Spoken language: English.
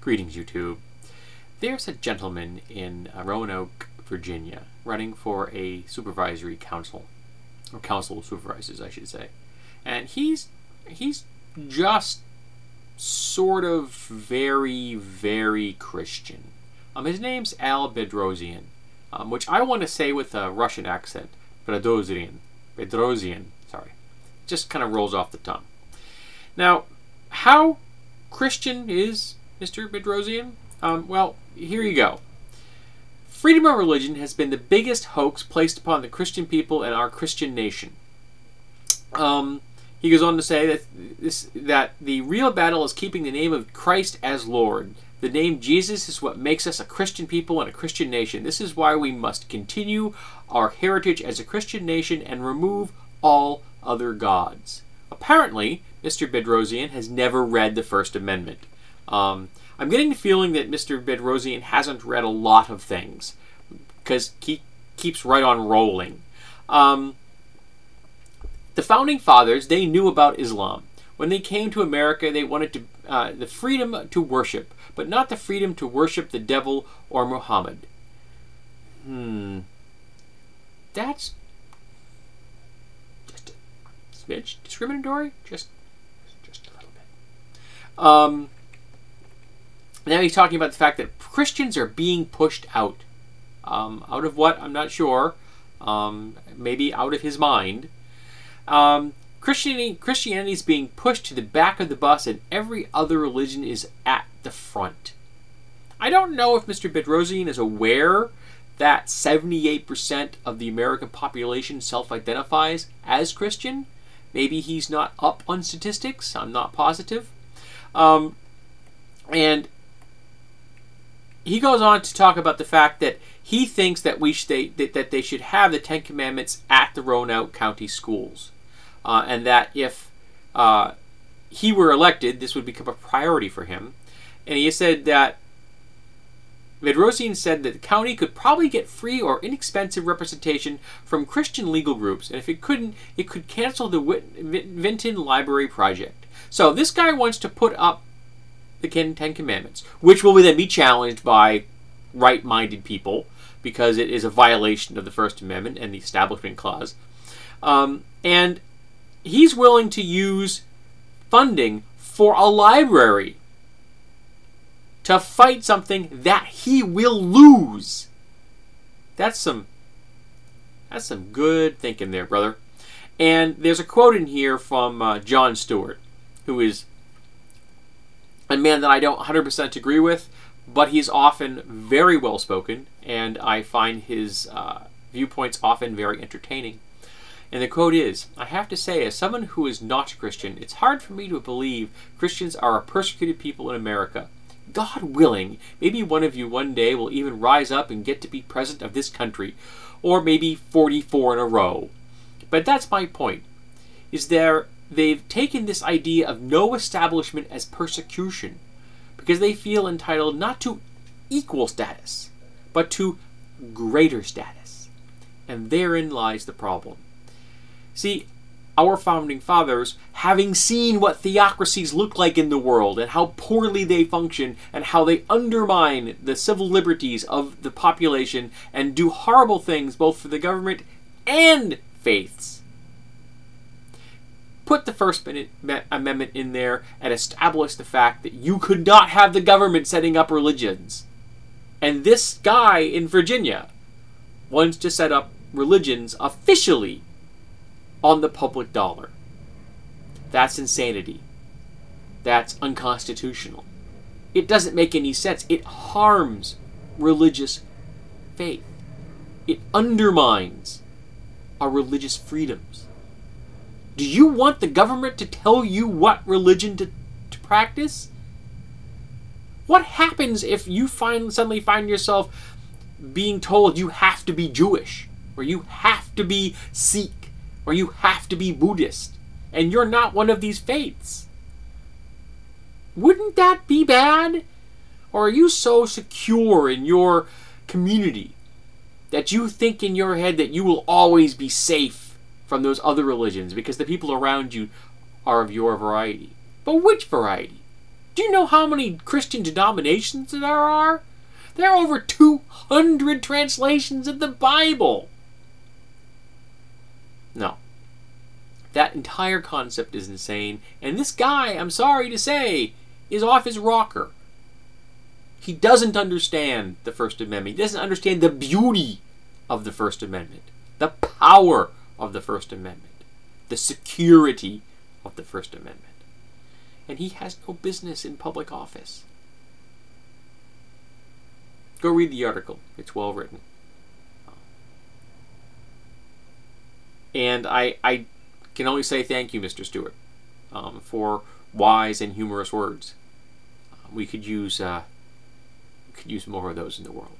Greetings, YouTube. There's a gentleman in Roanoke, Virginia, running for a supervisory council, or council of supervisors, I should say. And he's just sort of very, very Christian. His name's Al Bedrosian, which I want to say with a Russian accent. Bedrosian, sorry. Just kind of rolls off the tongue. Now, how Christian is Mr. Bedrosian? Well, here you go. Freedom of religion has been the biggest hoax placed upon the Christian people and our Christian nation. He goes on to say that the real battle is keeping the name of Christ as Lord. The name Jesus is what makes us a Christian people and a Christian nation. This is why we must continue our heritage as a Christian nation and remove all other gods. Apparently, Mr. Bedrosian has never read the First Amendment. I'm getting the feeling that Mr. Bedrosian hasn't read a lot of things, because he keeps right on rolling. The Founding Fathers, they knew about Islam. When they came to America, they wanted the freedom to worship, but not the freedom to worship the devil or Muhammad. That's just a smidge discriminatory? Just a little bit. Now he's talking about the fact that Christians are being pushed out. Out of what? I'm not sure. Maybe out of his mind. Christianity is being pushed to the back of the bus, and every other religion is at the front. I don't know if Mr. Bedrosian is aware that 78% of the American population self-identifies as Christian. Maybe he's not up on statistics. I'm not positive. And he goes on to talk about the fact that he thinks that that they should have the Ten Commandments at the Roanoke County schools, and that if he were elected, this would become a priority for him. And he said that Bedrosian said that the county could probably get free or inexpensive representation from Christian legal groups, and if it couldn't, it could cancel the Vinton Library project. So this guy wants to put up the Ten Commandments, which will then be challenged by right-minded people because it is a violation of the First Amendment and the Establishment Clause. And he's willing to use funding for a library to fight something that he will lose. That's some good thinking there, brother. And there's a quote in here from Jon Stewart, who is a man that I don't 100% agree with, but he's often very well spoken, and I find his viewpoints often very entertaining. And the quote is, "I have to say, as someone who is not Christian, it's hard for me to believe Christians are a persecuted people in America. God willing, maybe one of you one day will even rise up and get to be president of this country, or maybe 44 in a row. But that's my point, is they've taken this idea of no establishment as persecution because they feel entitled not to equal status, but to greater status. And therein lies the problem. See, our Founding Fathers, having seen what theocracies look like in the world and how poorly they function and how they undermine the civil liberties of the population and do horrible things both for the government and faiths, put the First Amendment in there and establish the fact that you could not have the government setting up religions. And this guy in Virginia wants to set up religions officially on the public dollar. That's insanity. That's unconstitutional. It doesn't make any sense. It harms religious faith. It undermines our religious freedoms. Do you want the government to tell you what religion to practice? What happens if you suddenly find yourself being told you have to be Jewish, or you have to be Sikh, or you have to be Buddhist, and you're not one of these faiths? Wouldn't that be bad? Or are you so secure in your community that you think in your head that you will always be safe from those other religions because the people around you are of your variety? But which variety? Do you know how many Christian denominations there are? There are over 200 translations of the Bible. No. That entire concept is insane. And this guy, I'm sorry to say, is off his rocker. He doesn't understand the First Amendment. He doesn't understand the beauty of the First Amendment. The power of the First Amendment. The security of the First Amendment. And he has no business in public office. Go read the article. It's well written. And I can only say thank you, Mr. Stewart, for wise and humorous words. We could use more of those in the world.